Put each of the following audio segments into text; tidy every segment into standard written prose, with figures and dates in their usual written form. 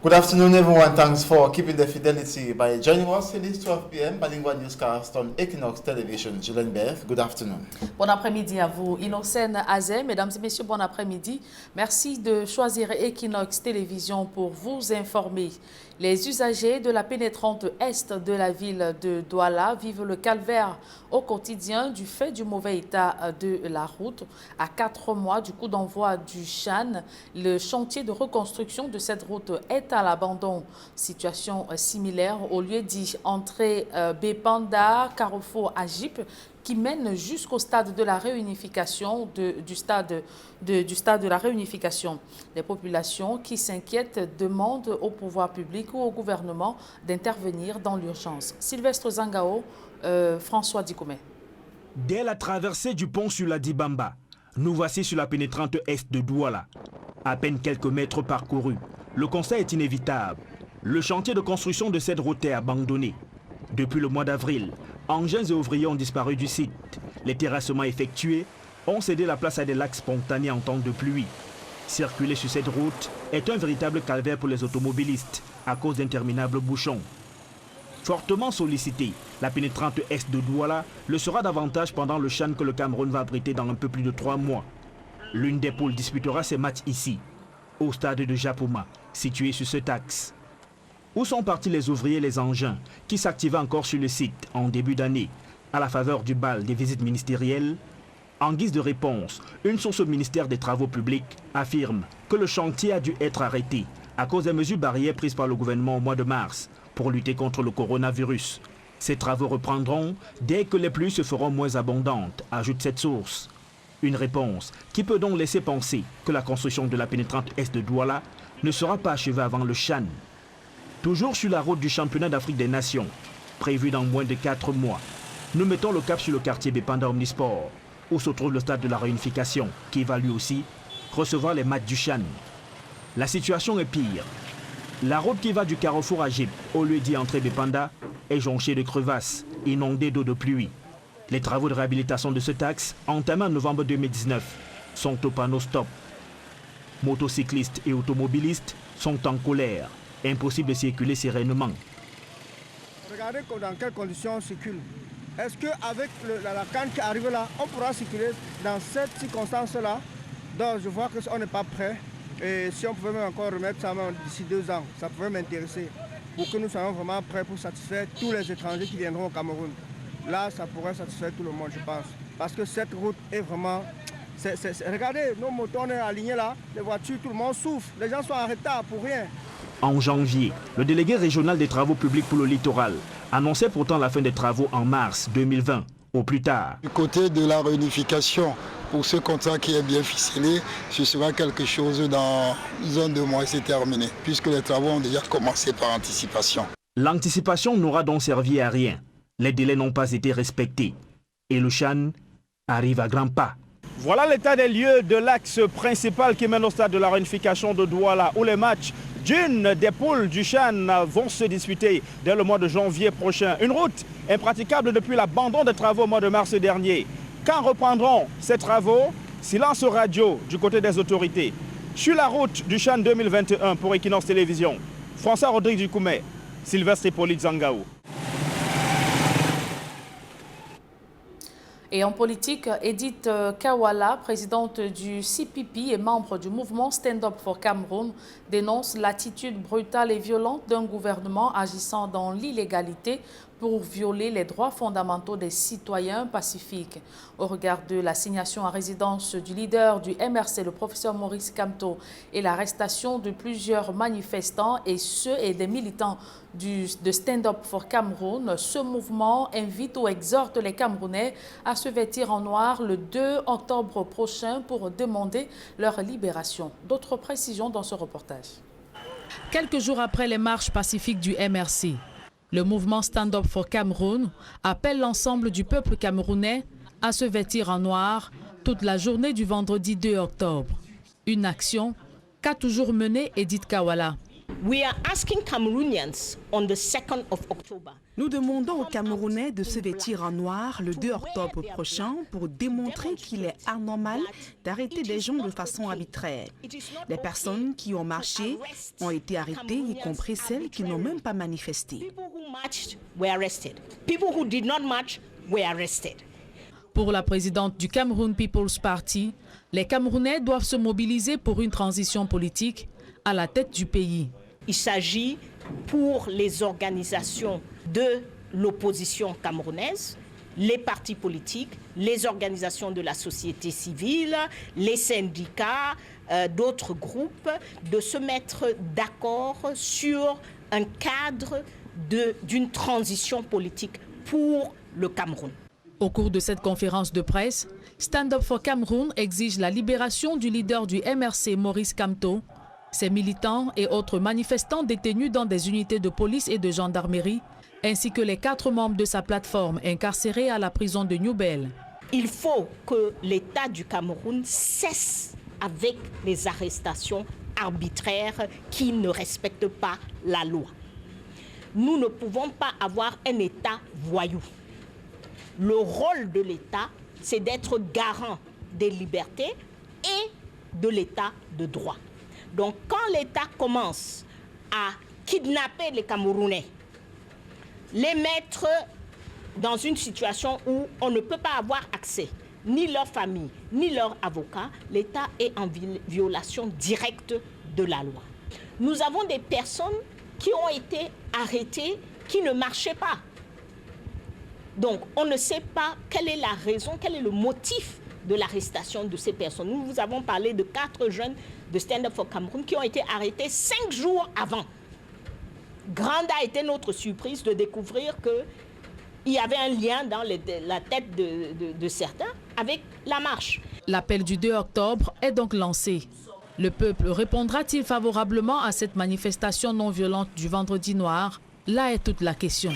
Good afternoon, everyone. Thanks for keeping the fidelity by joining us in this 12 p.m. bilingual newscast on Equinox Television. Julien Beth, good afternoon. Bon après-midi à vous. Innocène Azé, mesdames et messieurs, bon après-midi. Merci de choisir Equinox Télévision pour vous informer. Les usagers de la pénétrante est de la ville de Douala vivent le calvaire au quotidien du fait du mauvais état de la route. À 4 mois du coup d'envoi du Chan, le chantier de reconstruction de cette route est à l'abandon. Situation similaire au lieu dit entrée Bepanda, Carrefour Agip, qui mène jusqu'au stade de la réunification, du stade de la réunification. Les populations qui s'inquiètent demandent au pouvoir public ou au gouvernement d'intervenir dans l'urgence. Sylvestre Zangao, François Dikoumé. Dès la traversée du pont sur la Dibamba, nous voici sur la pénétrante est de Douala. À peine quelques mètres parcourus, le constat est inévitable. Le chantier de construction de cette route est abandonné. Depuis le mois d'avril, engins et ouvriers ont disparu du site. Les terrassements effectués ont cédé la place à des lacs spontanés en temps de pluie. Circuler sur cette route est un véritable calvaire pour les automobilistes à cause d'interminables bouchons. Fortement sollicité, la pénétrante est de Douala le sera davantage pendant le Chan que le Cameroun va abriter dans un peu plus de 3 mois. L'une des poules disputera ses matchs ici, au stade de Japoma, situé sur cet axe. Où sont partis les ouvriers et les engins qui s'activaient encore sur le site en début d'année, à la faveur du bal des visites ministérielles? En guise de réponse, une source au ministère des Travaux publics affirme que le chantier a dû être arrêté à cause des mesures barrières prises par le gouvernement au mois de mars pour lutter contre le coronavirus. Ces travaux reprendront dès que les pluies se feront moins abondantes, ajoute cette source. Une réponse qui peut donc laisser penser que la construction de la pénétrante est de Douala ne sera pas achevée avant le Chan. Toujours sur la route du championnat d'Afrique des Nations, prévu dans moins de 4 mois, nous mettons le cap sur le quartier Bepanda Omnisport, où se trouve le stade de la réunification, qui va lui aussi recevoir les matchs du Chan. La situation est pire. La route qui va du Carrefour à Gip, au lieu d'y entrer Bepanda, est jonchée de crevasses, inondée d'eau de pluie. Les travaux de réhabilitation de cet axe, entamés en novembre 2019, sont au panneau stop. Motocyclistes et automobilistes sont en colère. Impossible de circuler sereinement. Regardez dans quelles conditions on circule. Est-ce qu'avec la canne qui arrive là, on pourra circuler dans cette circonstance-là? Donc je vois qu'on n'est pas prêt. Et si on pouvait même encore remettre ça d'ici 2 ans, ça pourrait m'intéresser. Pour que nous soyons vraiment prêts pour satisfaire tous les étrangers qui viendront au Cameroun. Là, ça pourrait satisfaire tout le monde, je pense. Parce que cette route est vraiment... Regardez, nos motos, on est alignés là, les voitures, tout le monde souffre. Les gens sont en retard pour rien. En janvier, le délégué régional des travaux publics pour le littoral annonçait pourtant la fin des travaux en mars 2020, au plus tard. Du côté de la réunification, pour ce contrat qui est bien ficelé, ce sera quelque chose dans 1-2 mois, c'est terminé, puisque les travaux ont déjà commencé par anticipation. L'anticipation n'aura donc servi à rien. Les délais n'ont pas été respectés. Et le Chan arrive à grands pas. Voilà l'état des lieux de l'axe principal qui mène au stade de la réunification de Douala, où les matchs d'une des poules du Chan vont se disputer dès le mois de janvier prochain. Une route impraticable depuis l'abandon des travaux au mois de mars dernier. Quand reprendront ces travaux? Silence radio du côté des autorités. Sur la route du Chan 2021 pour Equinox Télévision, François Rodrigue Dikoumé, Sylvestre Hippolyte Zangao. Et en politique, Edith Kawala, présidente du CPP et membre du mouvement Stand Up for Cameroun, dénonce l'attitude brutale et violente d'un gouvernement agissant dans l'illégalité pour violer les droits fondamentaux des citoyens pacifiques. Au regard de l'assignation à résidence du leader du MRC, le professeur Maurice Kamto, et l'arrestation de plusieurs manifestants et des militants de Stand Up for Cameroun, ce mouvement invite ou exhorte les Camerounais à se vêtir en noir le 2 octobre prochain pour demander leur libération. D'autres précisions dans ce reportage. Quelques jours après les marches pacifiques du MRC, le mouvement Stand Up for Cameroun appelle l'ensemble du peuple camerounais à se vêtir en noir toute la journée du vendredi 2 octobre. Une action qu'a toujours menée Edith Kawala. We are asking Cameroonians on the 2nd of October. Nous demandons aux Camerounais de se vêtir en noir le 2 octobre prochain pour démontrer qu'il est anormal d'arrêter des gens de façon arbitraire. Les personnes qui ont marché ont été arrêtées, y compris celles qui n'ont même pas manifesté. People who marched were arrested. People who did not march were arrested. Pour la présidente du Cameroun People's Party, les Camerounais doivent se mobiliser pour une transition politique à la tête du pays. Il s'agit pour les organisations de l'opposition camerounaise, les partis politiques, les organisations de la société civile, les syndicats, d'autres groupes, de se mettre d'accord sur un cadre d'une transition politique pour le Cameroun. Au cours de cette conférence de presse, Stand Up for Cameroun exige la libération du leader du MRC, Maurice Kamto, ses militants et autres manifestants détenus dans des unités de police et de gendarmerie, ainsi que les 4 membres de sa plateforme incarcérés à la prison de New Bell. Il faut que l'État du Cameroun cesse avec les arrestations arbitraires qui ne respectent pas la loi. Nous ne pouvons pas avoir un État voyou. Le rôle de l'État, c'est d'être garant des libertés et de l'État de droit. Donc quand l'État commence à kidnapper les Camerounais, les mettre dans une situation où on ne peut pas avoir accès, ni leur famille, ni leur avocat, l'État est en violation directe de la loi. Nous avons des personnes qui ont été arrêtées, qui ne marchaient pas. Donc on ne sait pas quelle est la raison, quel est le motif de l'arrestation de ces personnes. Nous vous avons parlé de 4 jeunes de Stand Up for Cameroun qui ont été arrêtés 5 jours avant. Grande a été notre surprise de découvrir qu'il y avait un lien dans la tête de certains avec la marche. L'appel du 2 octobre est donc lancé. Le peuple répondra-t-il favorablement à cette manifestation non violente du Vendredi noir? Là est toute la question.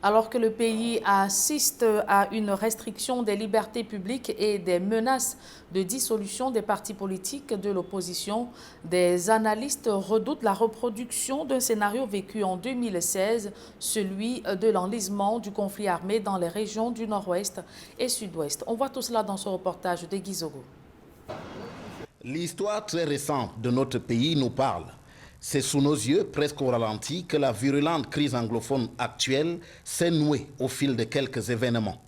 Alors que le pays assiste à une restriction des libertés publiques et des menaces de dissolution des partis politiques de l'opposition, des analystes redoutent la reproduction d'un scénario vécu en 2016, celui de l'enlisement du conflit armé dans les régions du Nord-Ouest et Sud-Ouest. On voit tout cela dans ce reportage de Guy Zogo. L'histoire très récente de notre pays nous parle. C'est sous nos yeux, presque au ralenti, que la virulente crise anglophone actuelle s'est nouée au fil de quelques événements.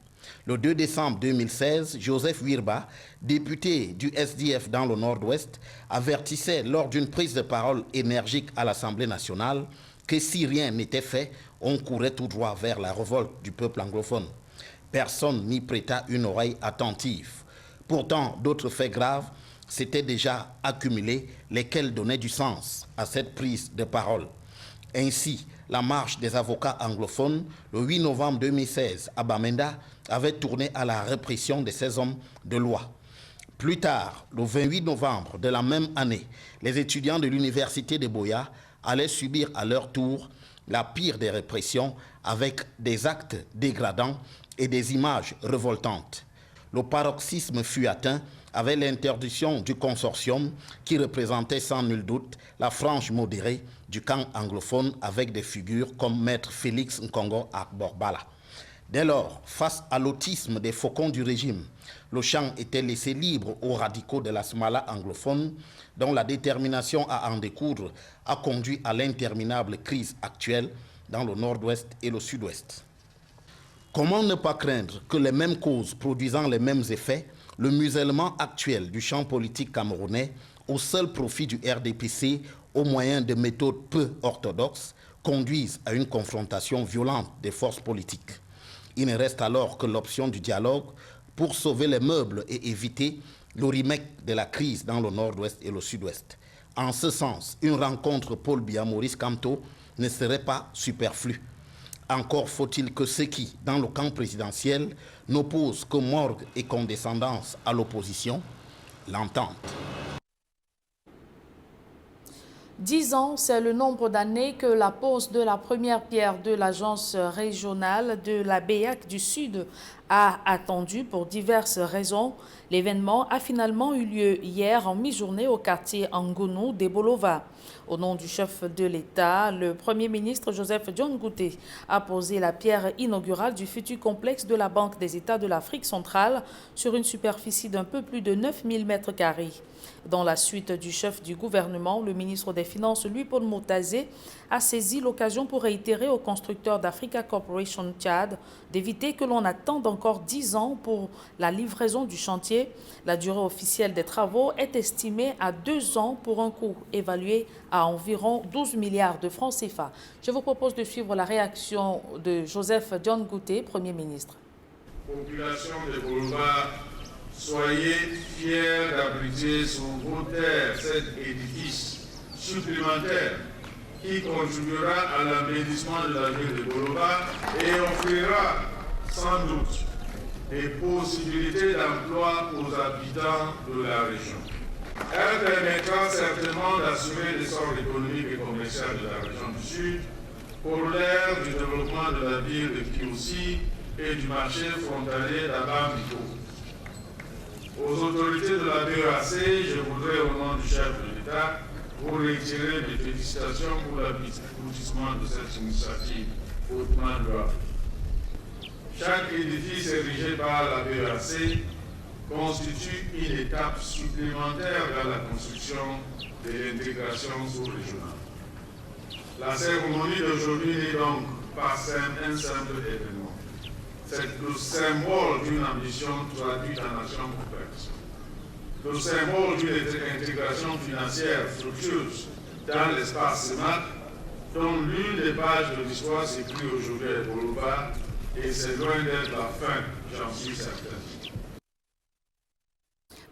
Le 2 décembre 2016, Joseph Wirba, député du SDF dans le Nord-Ouest, avertissait lors d'une prise de parole énergique à l'Assemblée nationale que si rien n'était fait, on courait tout droit vers la révolte du peuple anglophone. Personne n'y prêta une oreille attentive. Pourtant, d'autres faits graves s'étaient déjà accumulés, lesquels donnaient du sens à cette prise de parole. Ainsi, la marche des avocats anglophones, le 8 novembre 2016, à Bamenda, avait tourné à la répression de ces hommes de loi. Plus tard, le 28 novembre de la même année, les étudiants de l'université de Boya allaient subir à leur tour la pire des répressions avec des actes dégradants et des images révoltantes. Le paroxysme fut atteint avec l'interdiction du consortium qui représentait sans nul doute la frange modérée du camp anglophone avec des figures comme Maître Félix Nkongo Akborbala. Dès lors, face à l'autisme des faucons du régime, le champ était laissé libre aux radicaux de la Smala anglophone dont la détermination à en découdre a conduit à l'interminable crise actuelle dans le Nord-Ouest et le Sud-Ouest. Comment ne pas craindre que les mêmes causes produisant les mêmes effets, le musellement actuel du champ politique camerounais au seul profit du RDPC au moyen de méthodes peu orthodoxes conduisent à une confrontation violente des forces politiques. Il ne reste alors que l'option du dialogue pour sauver les meubles et éviter le remake de la crise dans le Nord-Ouest et le Sud-Ouest. En ce sens, une rencontre Paul Biya-Maurice Kamto ne serait pas superflue. Encore faut-il que ceux qui, dans le camp présidentiel, n'opposent que morgue et condescendance à l'opposition, l'entendent. 10 ans, c'est le nombre d'années que la pose de la première pierre de l'agence régionale de la BEAC du Sud a attendu pour diverses raisons. L'événement a finalement eu lieu hier en mi-journée au quartier Angonou d'Ebolova. Au nom du chef de l'État, le Premier ministre Joseph John Ngouté a posé la pierre inaugurale du futur complexe de la Banque des États de l'Afrique centrale sur une superficie d'un peu plus de 9000 m². Dans la suite du chef du gouvernement, le ministre des Finances, Louis-Paul Motazé, a saisi l'occasion pour réitérer au constructeur d'Africa Corporation Tchad d'éviter que l'on attende encore 10 ans pour la livraison du chantier. La durée officielle des travaux est estimée à 2 ans pour un coût évalué à environ 12 milliards de francs CFA. Je vous propose de suivre la réaction de Joseph John Ngouté, Premier ministre. Population de Bolova, soyez fiers d'abriter sur vos terres cet édifice supplémentaire qui contribuera à l'embellissement de la ville de Bolova et offrira sans doute des possibilités d'emploi aux habitants de la région. Elle permettra certainement d'assurer l'essor économique et commercial de la région du Sud pour l'ère du développement de la ville de Kiousi et du marché frontalier d'Abamiko. Aux autorités de la BEAC, je voudrais au nom du chef de l'État vous réitérer mes félicitations pour l'aboutissement de cette initiative hautement louable. Chaque édifice érigé par la BEAC constitue une étape supplémentaire vers la construction de l'intégration sous-régionale. La cérémonie d'aujourd'hui n'est donc pas un simple événement. C'est le symbole d'une ambition traduite en action complexe. Le symbole d'une intégration financière fructueuse dans l'espace CEMAC, dont l'une des pages de l'histoire s'écrit aujourd'hui à Bolova, et c'est loin d'être la fin, j'en suis certain.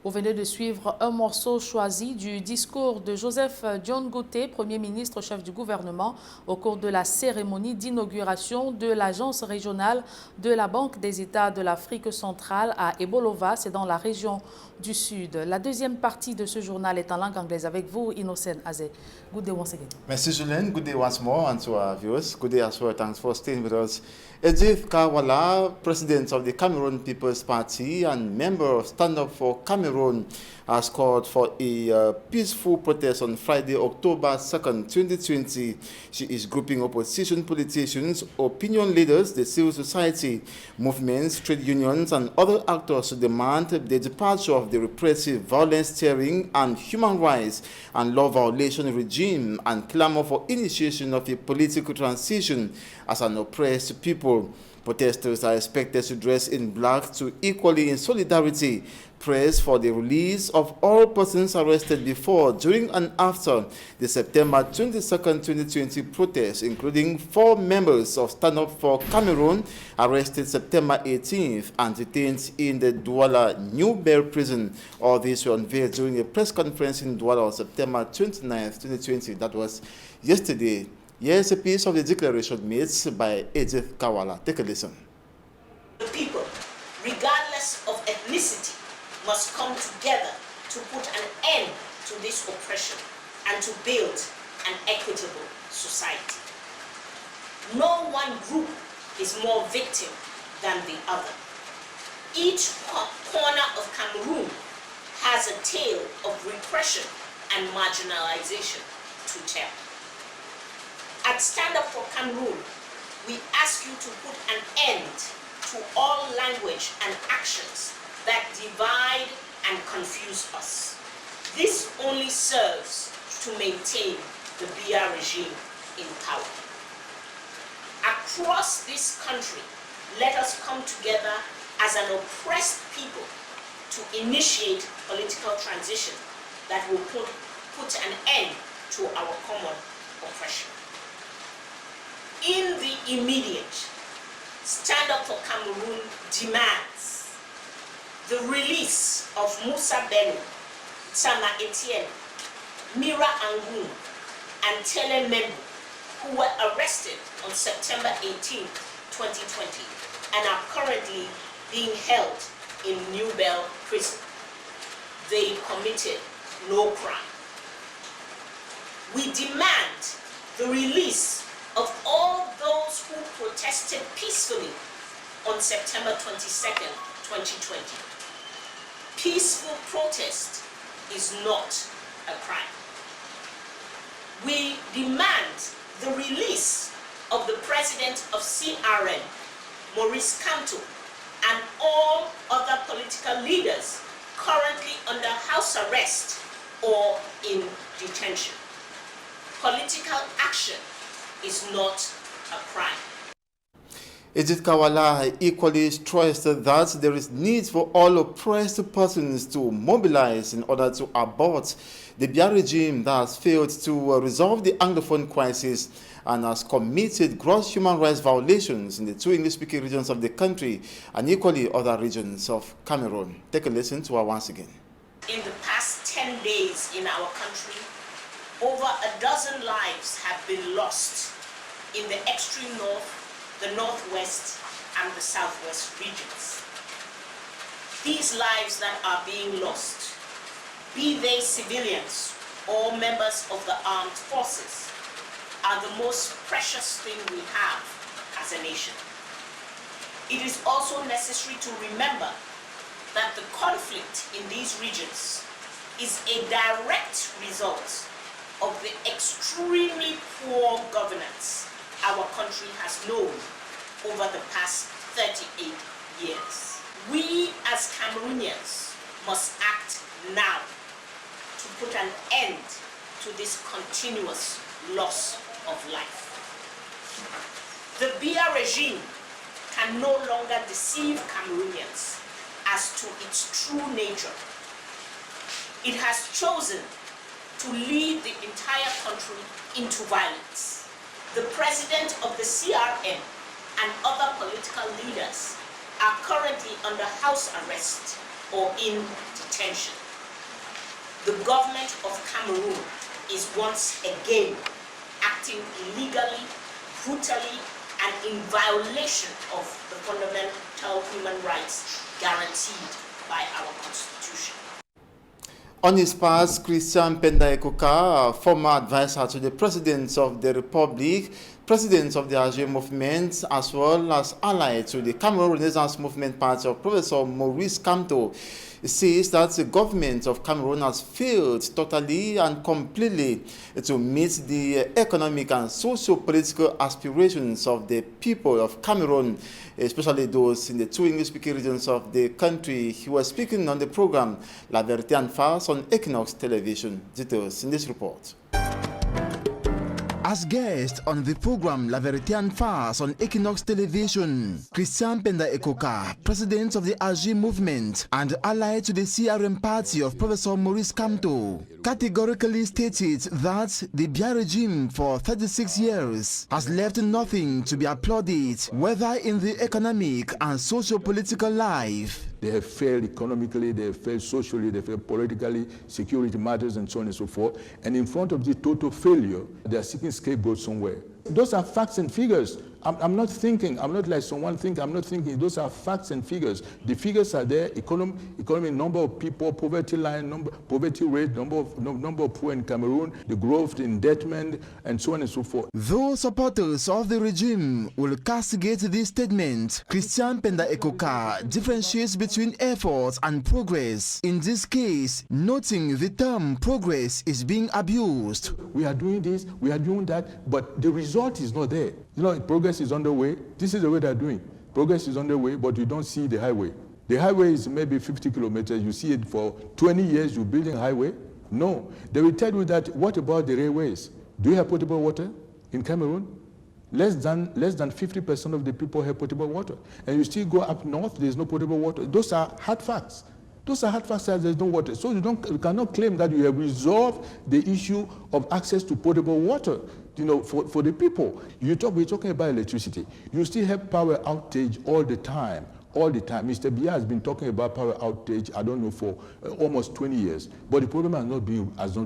Vous venez de suivre un morceau choisi du discours de Joseph John Ngouté, Premier ministre, chef du gouvernement, au cours de la cérémonie d'inauguration de l'agence régionale de la Banque des États de l'Afrique centrale à Ebolova, c'est dans la région du Sud. La deuxième partie de ce journal est en langue anglaise avec vous, Innocent Azé. Good day once again. Merci Julien. Good day once more and to our viewers. Good day as well. Thanks for staying with us. Edith Kawala, President of the Cameroon People's Party and member of Stand Up for Cameroon, has called for a peaceful protest on Friday, October 2nd, 2020. She is grouping opposition politicians, opinion leaders, the civil society, movements, trade unions, and other actors to demand the departure of the repressive, violence-steering, and human rights and law violation regime and clamor for initiation of a political transition as an oppressed people. Protesters are expected to dress in black to equally in solidarity press for the release of all persons arrested before, during, and after the September 22nd, 2020 protests, including 4 members of Stand Up for Cameroon arrested September 18th and detained in the Douala New Bell prison. All this were unveiled during a press conference in Douala on September 29th, 2020. That was yesterday. Here's a piece of the declaration made by Edith Kawala. Take a listen. The people, regardless of ethnicity, must come together to put an end to this oppression and to build an equitable society. No one group is more victim than the other. Each corner of Cameroon has a tale of repression and marginalization to tell. At Stand Up for Cameroon, we ask you to put an end to all language and actions that divide and confuse us. This only serves to maintain the Biya regime in power. Across this country, let us come together as an oppressed people to initiate political transition that will put an end to our common oppression. In the immediate, Stand Up for Cameroon demands the release of Musa Bello, Sama Etienne, Mira Angoon, and Tele Membu, who were arrested on September 18, 2020, and are currently being held in New Bell prison. They committed no crime. We demand the release of all those who protested peacefully on September 22nd, 2020. Peaceful protest is not a crime. We demand the release of the president of CRN, Maurice Kamto, and all other political leaders currently under house arrest or in detention. Political action is not a crime. Edith Kawala equally stressed that there is need for all oppressed persons to mobilize in order to abort the Biya regime that has failed to resolve the Anglophone crisis and has committed gross human rights violations in the two English-speaking regions of the country and equally other regions of Cameroon. Take a listen to her once again. In the past 10 days in our country, over a dozen lives have been lost in the extreme north, the northwest, and the southwest regions. These lives that are being lost, be they civilians or members of the armed forces, are the most precious thing we have as a nation. It is also necessary to remember that the conflict in these regions is a direct result of the extremely poor governance our country has known over the past 38 years. We as Cameroonians must act now to put an end to this continuous loss of life. The Biya regime can no longer deceive Cameroonians as to its true nature. It has chosen to lead the entire country into violence. The president of the CRN and other political leaders are currently under house arrest or in detention. The government of Cameroon is once again acting illegally, brutally, and in violation of the fundamental human rights guaranteed by our Constitution. On his part, Christian Penda Ekoka, former advisor to the President of the Republic, President of the AG movement, as well as ally to the Cameroon Renaissance Movement Party of Professor Maurice Kamto, says that the government of Cameroon has failed totally and completely to meet the economic and socio-political aspirations of the people of Cameroon, especially those in the two English-speaking regions of the country. He was speaking on the program La Vérité en Face on Equinox Television. Details in this report. As guest on the program La Vérité en Face on Equinox Television, Christian Penda Ekoka, president of the AG movement and ally to the CRM party of Professor Maurice Kamto, categorically stated that the Biya regime for 36 years has left nothing to be applauded, whether in the economic and socio-political life. They have failed economically, they have failed socially, they have failed politically, security matters, and so on and so forth. And in front of the total failure, they are seeking scapegoats somewhere. Those are facts and figures. I'm not thinking, I'm not like someone thinking, I'm not thinking. Those are facts and figures. The figures are there, economy, number of people, poverty line, poverty rate, number of poor in Cameroon, the growth, the indebtedness, and so on and so forth. Those supporters of the regime will castigate this statement. Christian Penda Ekoka differentiates between efforts and progress. In this case, noting the term progress is being abused. We are doing this, we are doing that, but the result is not there. You know, progress is underway. This is the way they're doing. Progress is underway, but you don't see the highway. The highway is maybe 50 kilometers. You see it for 20 years, you're building a highway. No. They will tell you that, what about the railways? Do you have potable water in Cameroon? Less than 50% of the people have potable water. And you still go up north, there's no potable water. Those are hard facts. Those are hard facts that there's no water. So you cannot claim that you have resolved the issue of access to potable water, you know, for the people. We're talking about electricity. You still have power outage all the time. All the time. Mr. Biya has been talking about power outage, I don't know, for almost 20 years. But the problem has not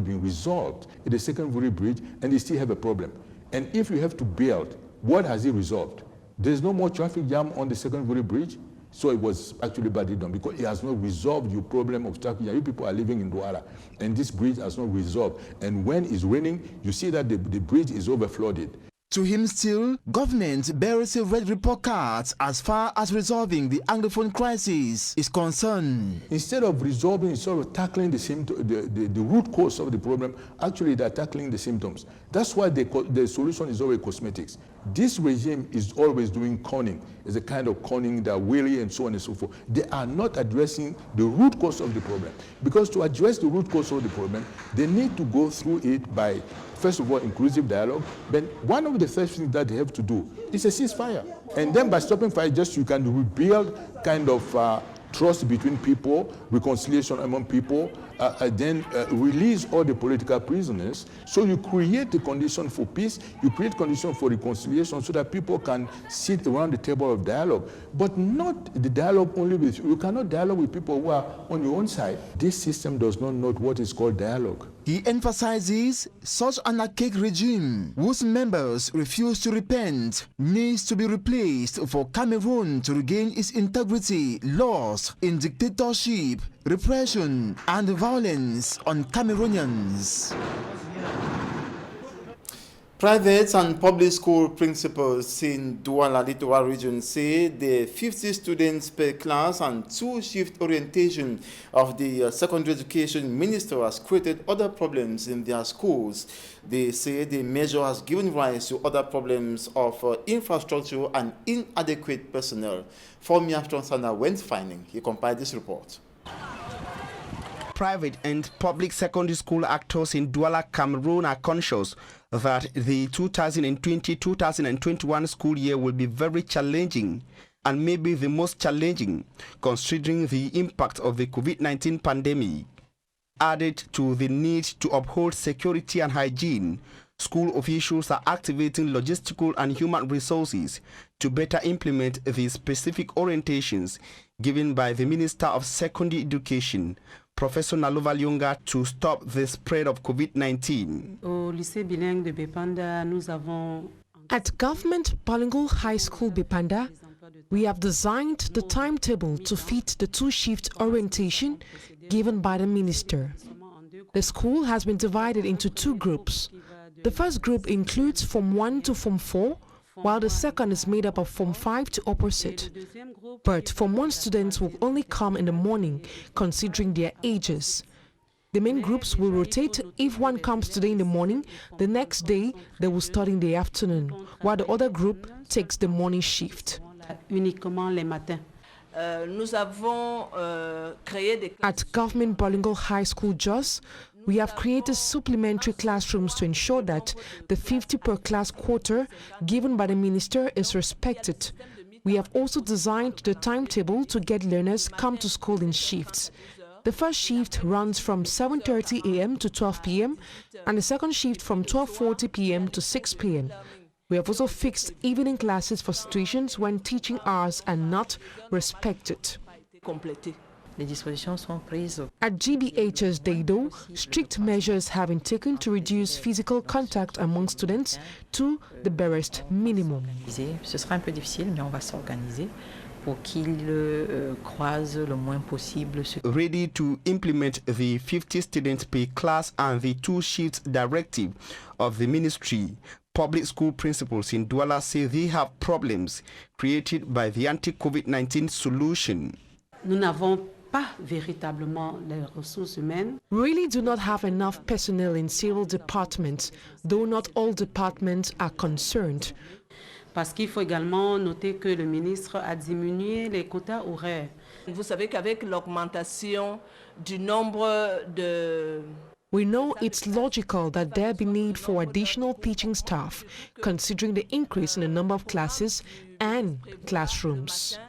been resolved. It is secondary bridge, and they still have a problem. And if you have to build, what has it resolved? There's no more traffic jam on the secondary bridge. So it was actually badly done because it has not resolved your problem of traffic jam. You people are living in Douala, and this bridge has not resolved. And when it's raining, you see that the bridge is overflooded. To him still, government bears a red report card as far as resolving the Anglophone crisis is concerned. Instead of resolving, sort of tackling the root cause of the problem, actually they're tackling the symptoms. That's why the solution is always cosmetics. This regime is always doing conning. It's a kind of conning that weary and so on and so forth. They are not addressing the root cause of the problem. Because to address the root cause of the problem, they need to go through it by, first of all, inclusive dialogue. Then one of the first things that they have to do is a ceasefire. And then by stopping fire, just you can rebuild kind of trust between people, reconciliation among people, then release all the political prisoners. So you create the condition for peace, you create conditions for reconciliation so that people can sit around the table of dialogue. But not the dialogue only with you. You cannot dialogue with people who are on your own side. This system does not know what is called dialogue. He emphasizes such an archaic regime whose members refuse to repent needs to be replaced for Cameroon to regain its integrity lost in dictatorship, repression and violence on Cameroonians. Private and public school principals in Douala Littoral region say the 50 students per class and 2-shift orientation of the secondary education minister has created other problems in their schools. They say the measure has given rise to other problems of infrastructure and inadequate personnel. Fomia Stronsana went finding. He compiled this report. Private and public secondary school actors in Douala, Cameroon are conscious that the 2020-2021 school year will be very challenging and maybe the most challenging considering the impact of the COVID-19 pandemic. Added to the need to uphold security and hygiene, school officials are activating logistical and human resources to better implement the specific orientations given by the Minister of Secondary Education, Professor Nalova Lyonga, to stop the spread of COVID-19. At Government Bilingual High School Bipanda, we have designed the timetable to fit the 2-shift orientation given by the minister. The school has been divided into 2 groups. The first group includes Form 1 to Form 4, while the second is made up of Form 5 to opposite. But Form 1 students will only come in the morning, considering their ages. The main groups will rotate. If one comes today in the morning, the next day they will study in the afternoon, while the other group takes the morning shift. At Government Bilingual High School Jos, we have created supplementary classrooms to ensure that the 50 per class quota given by the minister is respected. We have also designed the timetable to get learners come to school in shifts. The first shift runs from 7:30 a.m. to 12 p.m. and the second shift from 12:40 p.m. to 6 p.m. We have also fixed evening classes for situations when teaching hours are not respected. At GBHS Deido, strict measures have been taken to reduce physical contact among students to the barest minimum. Ce sera un peu difficile, mais on va s'organiser pour qu'ils croisent le moins possible. Ready to implement the 50 students per class and the 2-shift directive of the ministry, public school principals in Douala say they have problems created by the anti-COVID-19 solution. Nous n'avons pas véritablement les ressources humaines. We really do not have enough personnel in several departments, though not all departments are concerned. Parce qu'il faut également noter que le ministre a diminué les quotas horaires. Vous savez qu'avec l'augmentation du nombre de... We know it's logical that there be need for additional teaching staff, considering the increase in the number of classes and classrooms.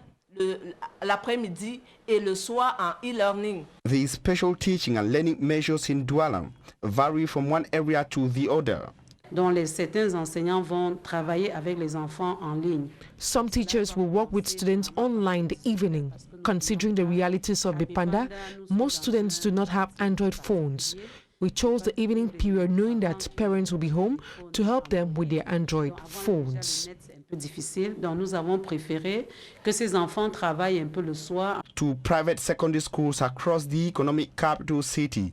L'après-midi et le soir en e-learning. The special teaching and learning measures in Douala vary from one area to the other. dont certains enseignants vont travailler avec les enfants en ligne. Some teachers will work with students online in the evening. Considering the realities of Bipanda, most students do not have Android phones. We chose the evening period knowing that parents will be home to help them with their Android phones. Difficile, donc nous avons préféré que ces enfants travaillent un peu le soir. To private secondary schools across the economic capital city,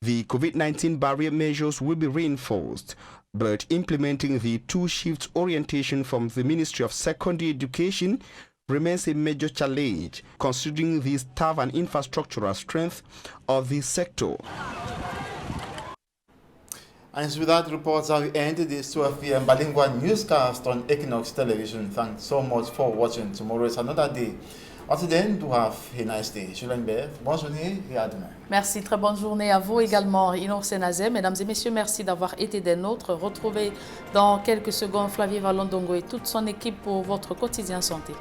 the COVID-19 barrier measures will be reinforced. But implementing the two-shift orientation from the Ministry of Secondary Education remains a major challenge, considering the staff and infrastructural strength of the sector. And with that, reports are ended this 12 p.m. bilingual newscast on Equinox Television. Thanks so much for watching. Tomorrow is another day. Until then, do have a nice day. Julien Bev, bonne journée et à demain. Merci, très bonne journée à vous également, Inor Senazé. Mesdames et messieurs, merci d'avoir été des nôtres. Retrouvez dans quelques secondes Flavie Valondongo et toute son équipe pour votre quotidien santé.